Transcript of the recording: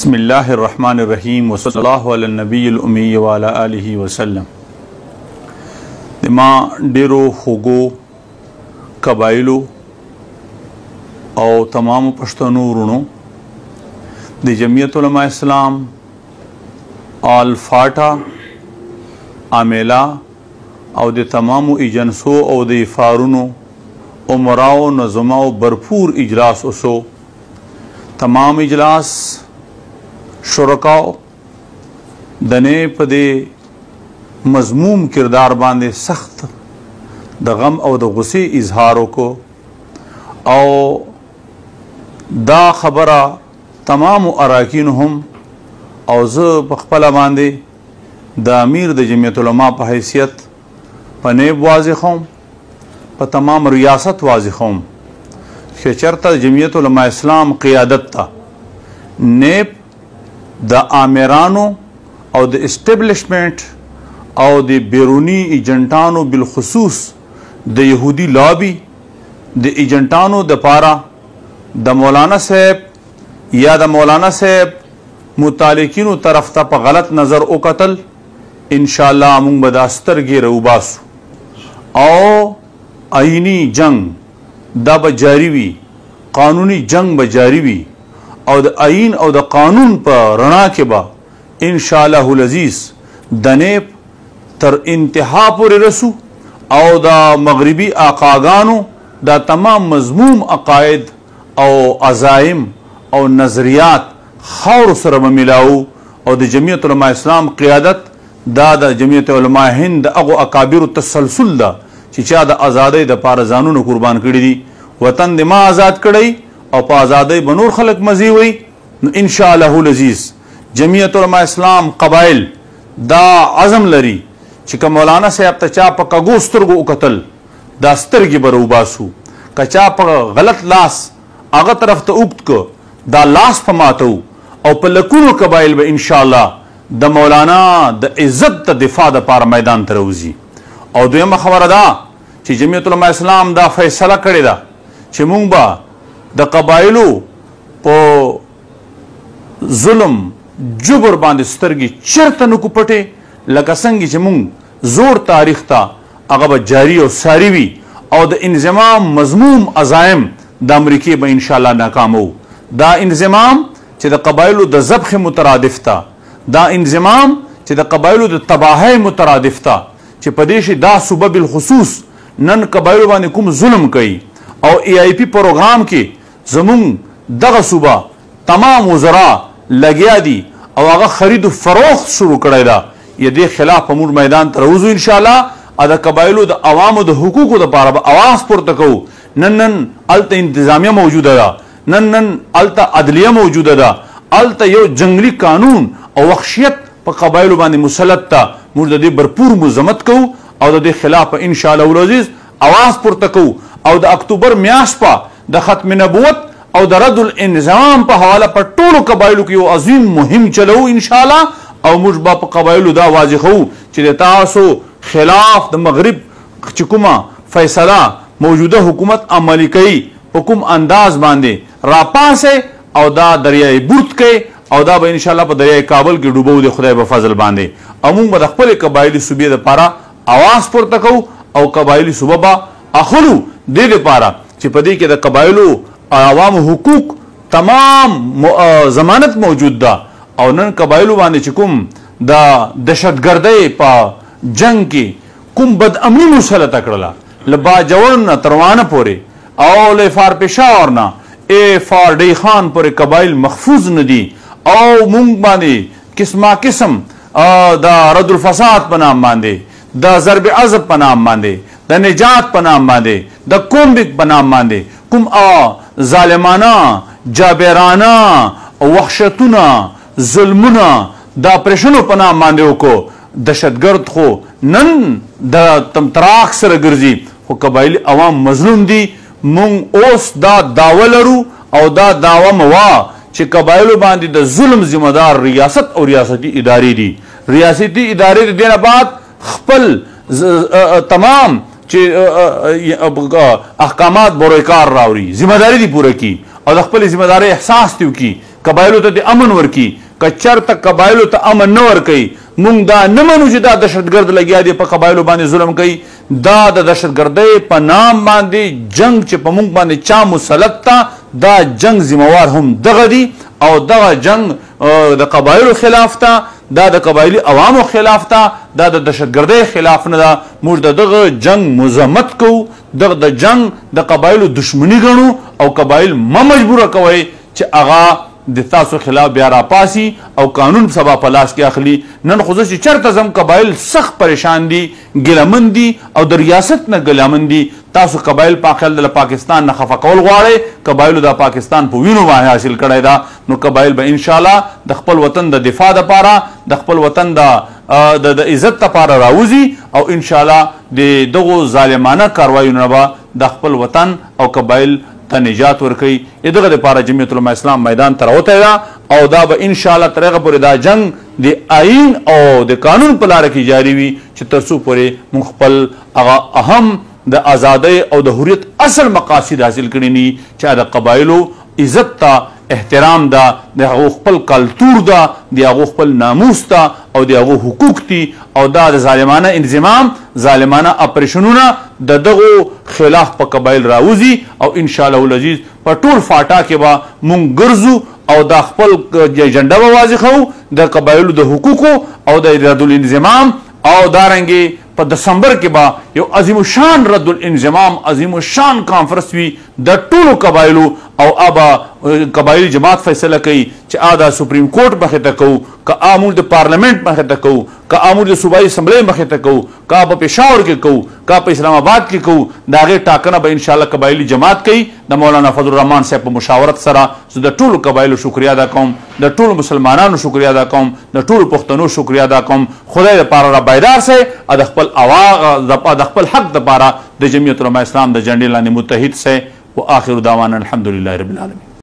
बिस्मिल्लाहिर्रहमानिर्रहीम वसल्लल्लाहु अला नबील उम्मी व अला आलिहि वसल्लम। मां डेरो होगो कबाइलो और तमाम पश्तूनो रुणो द जमियत उलमा इस्लाम आल फाटा आमेला और द तमाम इजनसो और द फारूनो उमराओ नज़माओ भरपूर इजलास उसो तमाम इजलास शुरकाओ दने पदे मजमूम किरदार बांधे सख्त द गम और द गुस्से इजहारों को और दा खबरा तमाम अराकीन हम और ज़ पखपला बांधे द अमीर द जमियत उलमा पर हैसियत पनेब वाज़िह हम प तमाम रियासत वाज़िह हम कि चरता जमियत उलमा इस्लाम क़ियादत ता नेब द आमिरानो और द इस्टेब्लिशमेंट और द बैरूनी एजेंटानो बिलखुसूस द यहूदी लॉबी द एजेंटानो द पारा द मौलाना साहब या द मौलाना साहब मुतालिकीन तरफ ता प गलत नज़र ओ कतल इंशाअल्लाह मुंग बदास्तर गे रउबासु और आईनी जंग द बजारीवी कानूनी जंग बजारीवी और द आइन और द कानून पर रणा के बा इंशाअल्लाहुल अज़ीज़ दनेब तर इंतहा पर रसू और द मगरिबी आकागानो द तमाम मजमूम अकायद और अज़ाइम और नज़रियात खौर सर मिलाऊ और द जमियत उलमा इस्लाम क़ियादत द जमियत उलमा हिंद अगो अकाबिर तसलसल दा चिचा द आज़ादी द पार जानून कुर्बान कड़ी दी वतन दिमा आज़ाद कड़ई और पा आज़ादी बनूर खलक मजी हुई इंशाअल्लाहुल अज़ीज़ जमियत उलमा इस्लाम कबाइल दा आज़म लरी चिका मौलाना साहब तचा प कगोस्तर गो उकतल दास्तर की बरूबासू कचा प गलत लास आगा तरफ तो उक्त को दा लास फमातू और पलकुन कबाइल ब इंशाअल्लाह द मौलाना द इज्जत द दिफा द पार मैदान तरउजी और दुयम खबर दा छि जमियत उलमा इस्लाम दा फैसला करे दा छि मुंग बा द कबाइलो पो जुल्म जुबर बांध स्तरगी चरतन को पटे लकसंगी छि मुंग जोर तारीख ता अगब जारी और सारीवी और द इंजमाम मजमूम अजाइम द अमरीकी ब इंशाअल्लाह नाकाम हो दा इंजमाम छि द कबाइलो द ज़ब्ख मुतरादिफ ता दा इंजमाम छि द कबाइलो द तबाह मुतरादिफ ता छि प्रदेश दा सुबह बिलखुसूस नन कबाइलो बाने कुम जुल्म कई और AIP प्रोग्राम के जमुंग दग सुबह तमाम वज़रा लगिया दी और आगा खरीद फरोख्त शुरू करेगा ये दे खिलाफ अमूर मैदान तरवजू इंशाअल्लाह अदा कबाइलो द अवाम द हुकूक द पारा आवाज पुरतको नन अलत इंतजामिया मौजूद दा नन अलत अदलिया मौजूद दा अलत यो जंगली कानून और वख्शियत प कबाइलो बाने मुसलत ता मुर्दे भरपूर मुजम्मत को और दे खिलाफ इंशाअल्लाहुल अज़ीज़ आवाज पुरतको और द अक्टूबर म्यास पा द खत्म नबूवत और द रद्दुल इंज़ाम पर हवाला पर टोलो कबाइलो की वो अजीम मुहिम चलो इंशाअल्लाह और मुजबा प कबाइलो दा वाज़िह हो चिदे तासो खिलाफ द मगरिब चिकुमा फैसला मौजूदा हुकूमत अमली कई हुकुम अंदाज बांधे रापा से और दा दरियाए बुर्त के और दा इंशाअल्लाह पर दरियाए काबल के डूबो दे खुदा बफजल बांधे अमूम बदखल कबाइली सुबह द पारा आवाज पर तको और कबाइली सुबह बा अखलू दे दे पारा चिपदी के द कबाइलो आवाम हुकूक तमाम जमानत मौजूद दा और नन कबाइलो बाने चिकुम दा दहशतगर्दे पा जंग की कुम बदअमनी मुसलत अकड़ला लबा जवन तरवान पोरे और ले फार पेशावर ना ए फार डे खान पोरे कबाइल महफूज नदी और मुंग बाने किस्मा किस्म दा रद्दुल फसाद पनाम बांधे द ज़रब अज़ब पनाम बांधे द निजात पनाम बांधे द कुम्बिक पनाम बांधे कुम जालिमाना जाबेराना वख्शतुना जुल्मुना द ऑपरेशनो पनाम बांधे को दहशतगर्द हो नन द तम तराख सर गर्जी हो कबाइली अवाम मजलूम दी मुंग ओस दा दावलरू और दा दावा मवा चे कबाइलो बांधी द जुल्म जिम्मेदार रियासत और रियासती इदारे दी रियासती इदारे देना बाद खपल तमाम अहकामात बरोकार रावरी जिम्मेदारी दी पूरा की और खपल जिम्मेदारी एहसास थी की قبایلو ته د امن ورکی که چرته قبایلو ته امن نه ورکوي مونږ دا نه منو چې دا دهشتګرد لګیا دی په قبایلو باندې ظلم کوي دا د دهشتګردۍ په نام باندې جنگ چې په مونږ باندې چا مسلط ته دا جنگ ذمہوار هم دغه دی او دغه جنگ د قبایلو خلاف ته دا د قبایلی عوامو خلاف ته دا د دهشتګردۍ خلاف نه ده موږ د دغه جنگ مذمت کوو دغه د جنگ د قبایلو دشمنی ګڼو او قبایل مه مجبوره کوئ چې هغه د تاسو خلاف بیا راپاسي او قانون سبا په لاس کې اخلي نن خو زه چې چېرته ځم قبایل سخت پریشان دي ګیلهمن دي او د ریاست نه ګیلهمن دي تاسو قبایل په خیال د پاکستان نه خفه کول غواړئ قبایلو د پاکستان په وینو باندې حاصل کړی ده نو قبایل به انشاءالله د خپل وطن د دفاع دپاره د خپل وطن د عزت دپاره راوځي او انشاءالله د دغو ظالمانه کاروایونو نه به د خپل وطن او قبایل ته نجات ورکوي دغه دپاره جمعیت العلماء اسلام میدان ته راوتی ده او دا به انشاءالله تر هغه پورې دا جنگ د آئین او د قانون په لاره کې جاري وي چې تر څو پورې موږ خپل هغه اهم د ازادۍ او د حریت اصل مقاصد حاصل کړي ني چې د قبایلو عزت ته احترام ده د هغو خپل کلتور ده د هغو خپل ناموس ده او د هغو حقوق دي او دا د ظالمانه انضمام ظالمانه اپریشنونه د دغو خلاف په قبایل راوځي او انشاءالله العزیز په ټول فاټا کې به مونږ ګرځو او دا خپل ایجنډه به واضح کوو د قبایلو د حقوقو او د رد الانضمام او دارنګې په دسمبر کې به یو عظیم الشان رد الانضمام عظیم الشان کانفرنس وي د ټولو قبایلو او ابا قبایلی جماعت فیصله کوي چې دا سپریم کورټ مخې ته کوو که امور د پارلیمنت مخې ته کوو که امور د صوبایي اسمبلی مخې ته کوو که په پېښور کې کوو که په اسلام آباد کې کوو د هغې ټاکنه به انشاءالله قبایلي جماعت کوي د مولانا فضل الرحمان صاحب په مشاورت سره زه د ټولو قبایلو شکریه ادا کوم د ټولو مسلمانانو شکریه ادا کوم د ټولو پښتنو شکریه ادا کوم خدای دپاره را بیدار سئ او د خپل حق دپاره د جمعیت علماء اسلام د جنډې لاندې متحد سئ و آخر دعوانا الحمد لله رب العالمین